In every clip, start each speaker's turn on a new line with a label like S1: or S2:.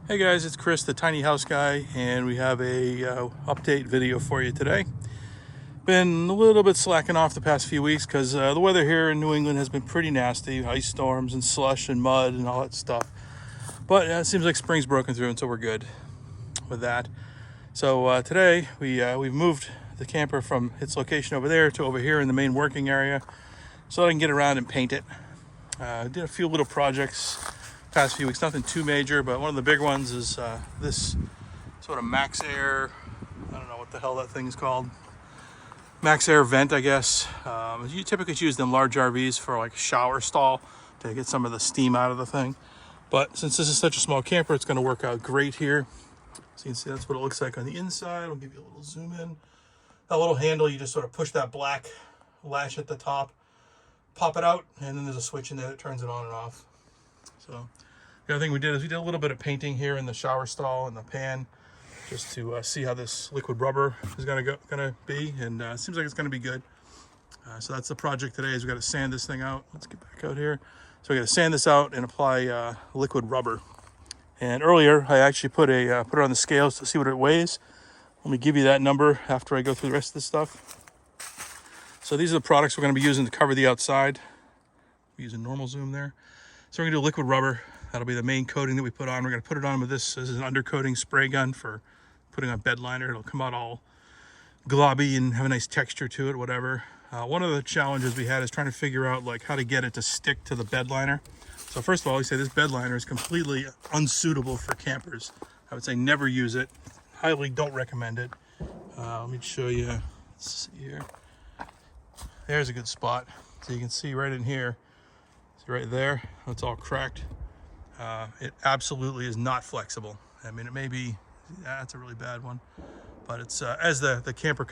S1: Hey guys, it's Chris, the tiny house guy, and we have a update video for you today. Been a little bit slacking off the past few weeks because the weather here in New England has been pretty nasty, ice storms and slush and mud and all that stuff. But it seems like spring's broken through, and so we're good with that. So today we've moved the camper from its location over there to over here in the main working area, so I can get around and paint it. Did a few little projects past few weeks, nothing too major, but one of the big ones is this sort of Max Air, I don't know what the hell that thing's called, Max Air vent, I guess. You typically use them large RVs for like a shower stall to get some of the steam out of the thing. But since this is such a small camper, it's going to work out great here. So you can see that's what it looks like on the inside. I'll give you a little zoom in. That little handle, you just sort of push that black latch at the top, pop it out, and then there's a switch in there that turns it on and off. So the other thing we did is we did a little bit of painting here in the shower stall and the pan, just to see how this liquid rubber is gonna be, and it seems like it's gonna be good. So that's the project today. Is we got to sand this thing out. Let's get back out here. So we got to sand this out and apply liquid rubber. And earlier I actually put it on the scales to see what it weighs. Let me give you that number after I go through the rest of this stuff. So these are the products we're going to be using to cover the outside. We're using normal zoom there. So we're going to do liquid rubber. That'll be the main coating that we put on. We're going to put it on with this. This is an undercoating spray gun for putting on bed liner. It'll come out all globby and have a nice texture to it, whatever. One of the challenges we had is trying to figure out like how to get it to stick to the bed liner. So first of all, we say this bed liner is completely unsuitable for campers. I would say never use it. Highly don't recommend it. Let me show you. Let's see here. There's a good spot. So you can see right in here. See right there. It's all cracked. It absolutely is not flexible. I mean, it may be, that's a really bad one, but it's as the camper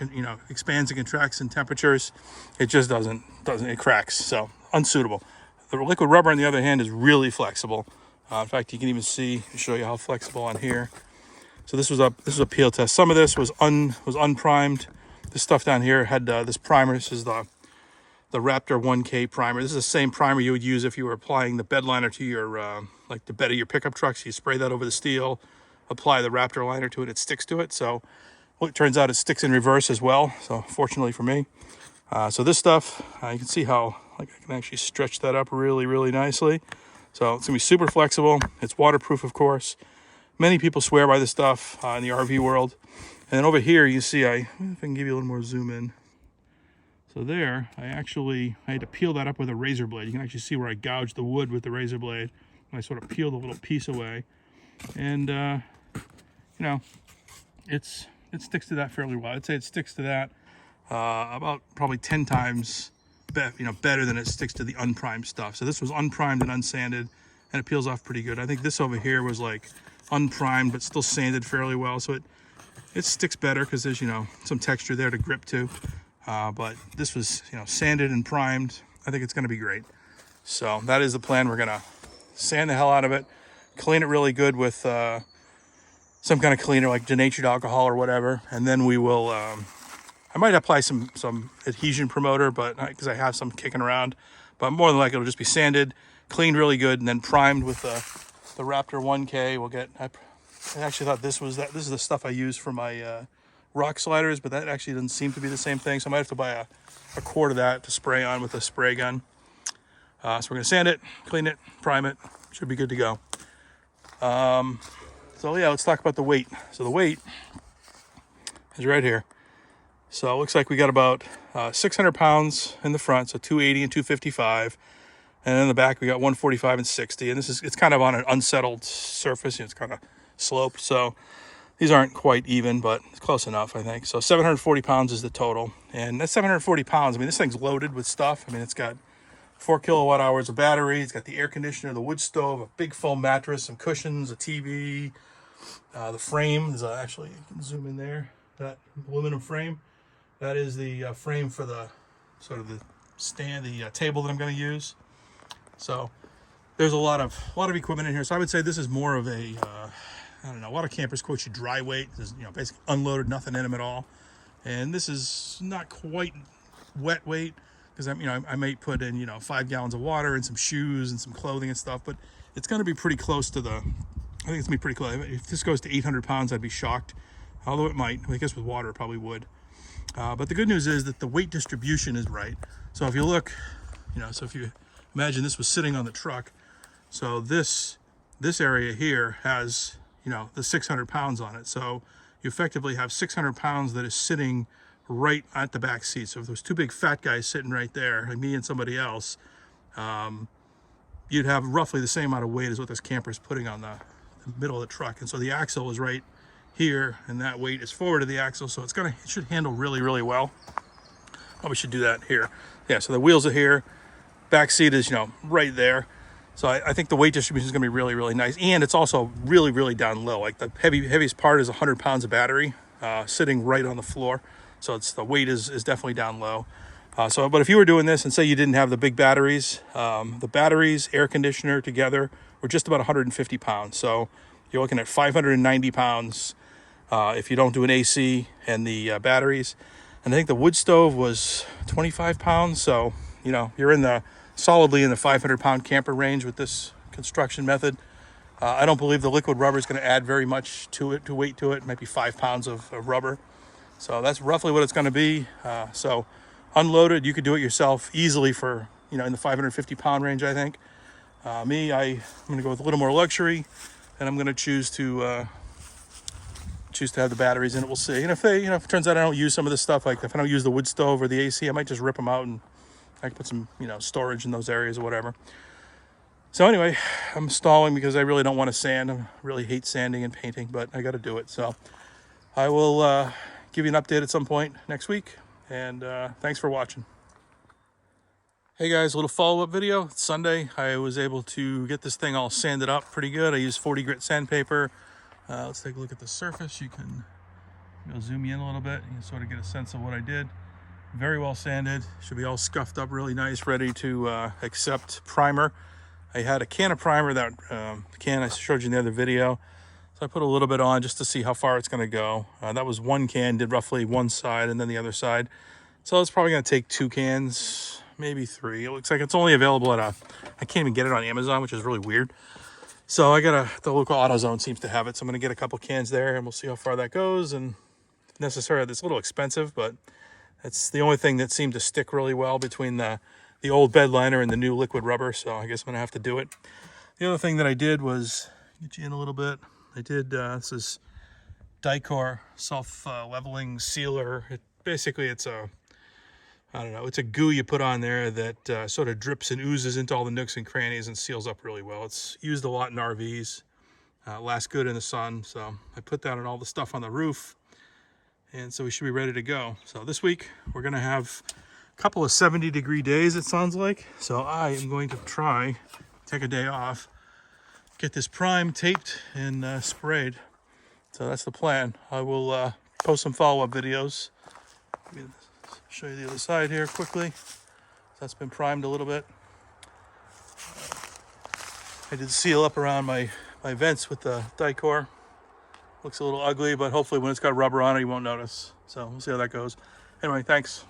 S1: expands and contracts in temperatures, it just doesn't it cracks. So unsuitable. The liquid rubber, on the other hand, is really flexible. In fact, you can even show you how flexible on here. So this was a peel test. Some of this was unprimed. This stuff down here had this primer. This is the Raptor 1K primer. This is the same primer you would use if you were applying the bed liner to your like the bed of your pickup trucks. You spray that over the steel, apply the Raptor liner to it, it sticks to it. So well, it turns out it sticks in reverse as well. So fortunately for me. So this stuff, you can see how like I can actually stretch that up really, really nicely. So it's gonna be super flexible. It's waterproof, of course. Many people swear by this stuff in the RV world. And then over here, you see, if I can give you a little more zoom in. So there, I had to peel that up with a razor blade. You can actually see where I gouged the wood with the razor blade. And I sort of peeled a little piece away. And, it sticks to that fairly well. I'd say it sticks to that about probably 10 times better than it sticks to the unprimed stuff. So this was unprimed and unsanded, and it peels off pretty good. I think this over here was like unprimed, but still sanded fairly well. So it sticks better because there's, some texture there to grip to. But this was, sanded and primed. I think it's going to be great. So that is the plan. We're going to sand the hell out of it, clean it really good with some kind of cleaner like denatured alcohol or whatever. And then we will, I might apply some adhesion promoter, but because I have some kicking around, but more than likely it'll just be sanded, cleaned really good, and then primed with the Raptor 1K. I actually thought this is the stuff I use for my rock sliders, but that actually doesn't seem to be the same thing. So I might have to buy a quart of that to spray on with a spray gun. So we're gonna sand it, clean it, prime it. Should be good to go. So yeah, let's talk about the weight. So the weight is right here. So it looks like we got about 600 pounds in the front, so 280 and 255. And in the back, we got 145 and 60. And it's kind of on an unsettled surface. It's kind of sloped. So these aren't quite even, but it's close enough, I think. So 740 pounds is the total. And that's 740 pounds. I mean, this thing's loaded with stuff. I mean, it's got 4 kilowatt hours of battery. It's got the air conditioner, the wood stove, a big foam mattress, some cushions, a TV. The frame is actually, you can zoom in there, that aluminum frame. That is the frame for the sort of the stand, the table that I'm going to use. So there's a lot of equipment in here. So I would say this is more of a, I don't know, a lot of campers quote you dry weight. There's, basically unloaded, nothing in them at all. And this is not quite wet weight because I might put in, 5 gallons of water and some shoes and some clothing and stuff, but it's going to be pretty close to the I think it's gonna be pretty close. If this goes to 800 pounds, I'd be shocked. Although it might. I guess with water it probably would. But the good news is that the weight distribution is right. So if you look, so if you imagine this was sitting on the truck, so this area here has, the 600 pounds on it. So you effectively have 600 pounds that is sitting right at the back seat. So if there was two big fat guys sitting right there, like me and somebody else, you'd have roughly the same amount of weight as what this camper is putting on the middle of the truck. And so the axle is right here, and that weight is forward of the axle, so it should handle really, really well. Probably should do that here. Yeah, so the wheels are here, back seat is right there. So I think the weight distribution is going to be really, really nice, and it's also really, really down low. Like the heaviest part is 100 pounds of battery sitting right on the floor, so the weight is definitely down low. But if you were doing this and say you didn't have the big batteries, the batteries, air conditioner together were just about 150 pounds. So you're looking at 590 pounds if you don't do an AC and the batteries. And I think the wood stove was 25 pounds. So, you're solidly in the 500 pound camper range with this construction method. I don't believe the liquid rubber is going to add very much to weight to it. It might be 5 pounds of rubber. So that's roughly what it's going to be. So unloaded, you could do it yourself easily for, in the 550 pound range, I think. I'm going to go with a little more luxury, and I'm going to choose to have the batteries in it. We'll see. And if if it turns out I don't use some of this stuff, like if I don't use the wood stove or the AC, I might just rip them out and I can put some, storage in those areas or whatever. So anyway, I'm stalling because I really don't want to sand. I really hate sanding and painting, but I got to do it. So I will give you an update at some point next week. And thanks for watching. Hey guys, a little follow-up video. It's Sunday. I was able to get this thing all sanded up pretty good. I used 40 grit sandpaper. Let's take a look at the surface. You can zoom you in a little bit. You can sort of get a sense of what I did. Very well sanded. Should be all scuffed up really nice, ready to accept primer. I had a can of primer, that can I showed you in the other video. So I put a little bit on just to see how far it's going to go. That was one can, did roughly one side and then the other side. So it's probably going to take 2 cans, maybe 3. It looks like it's only available at I can't even get it on Amazon, which is really weird. So I got the local AutoZone seems to have it. So I'm going to get a couple cans there and we'll see how far that goes. And necessarily, it's a little expensive, but it's the only thing that seemed to stick really well between the old bed liner and the new liquid rubber. So I guess I'm going to have to do it. The other thing that I did was, get you in a little bit. I did, this is Dicor self-leveling sealer. Basically it's it's a goo you put on there that sort of drips and oozes into all the nooks and crannies and seals up really well. It's used a lot in RVs, lasts good in the sun. So I put that on all the stuff on the roof, and so we should be ready to go. So this week we're gonna have a couple of 70-degree days, it sounds like. So I am going to take a day off, get this prime taped and sprayed. So that's the plan. I will post some follow-up videos. Let me show you the other side here quickly. That's been primed a little bit. I did seal up around my vents with the Dicor. Looks a little ugly, but hopefully when it's got rubber on it, you won't notice. So we'll see how that goes. Anyway, thanks.